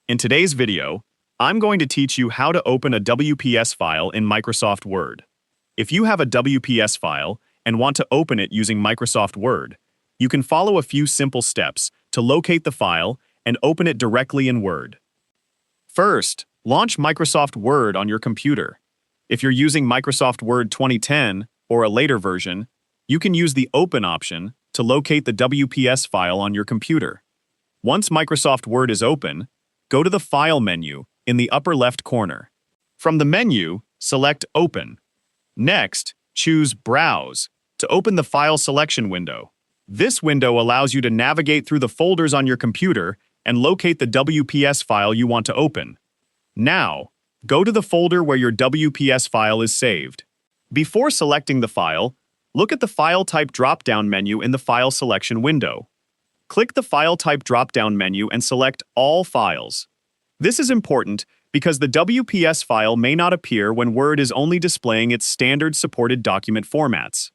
In today's video, I'm going to teach you how to open a WPS file in Microsoft Word. If you have a WPS file and want to open it using Microsoft Word, you can follow a few simple steps to locate the file and open it directly in Word. First, launch Microsoft Word on your computer. If you're using Microsoft Word 2010 or a later version, you can use the Open option to locate the WPS file on your computer. Once Microsoft Word is open, go to the File menu in the upper left corner. From the menu, select Open. Next, choose Browse to open the file selection window. This window allows you to navigate through the folders on your computer and locate the WPS file you want to open. Now, go to the folder where your WPS file is saved. Before selecting the file, look at the File Type drop-down menu in the File Selection window. Click the File Type drop-down menu and select All Files. This is important because the WPS file may not appear when Word is only displaying its standard supported document formats.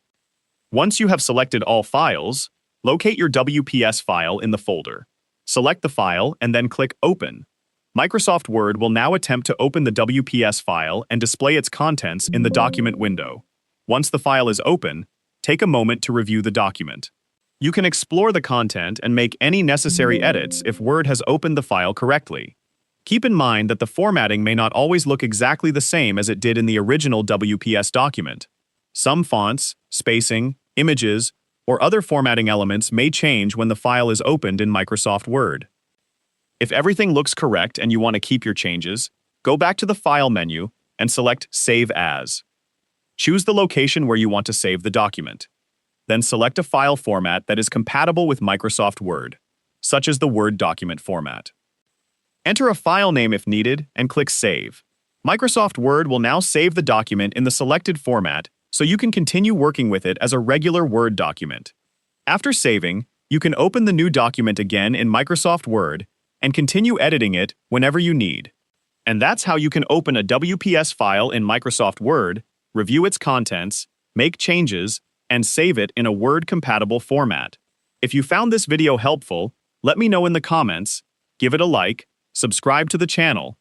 Once you have selected all files, locate your WPS file in the folder. Select the file and then click Open. Microsoft Word will now attempt to open the WPS file and display its contents in the document window. Once the file is open, take a moment to review the document. You can explore the content and make any necessary edits if Word has opened the file correctly. Keep in mind that the formatting may not always look exactly the same as it did in the original WPS document. Some fonts, spacing, images, or other formatting elements may change when the file is opened in Microsoft Word. If everything looks correct and you want to keep your changes, go back to the File menu and select Save As. Choose the location where you want to save the document. Then select a file format that is compatible with Microsoft Word, such as the Word document format. Enter a file name if needed and click Save. Microsoft Word will now save the document in the selected format so you can continue working with it as a regular Word document. After saving, you can open the new document again in Microsoft Word and continue editing it whenever you need. And that's how you can open a WPS file in Microsoft Word, review its contents, make changes, and save it in a Word-compatible format. If you found this video helpful, let me know in the comments, give it a like, subscribe to the channel,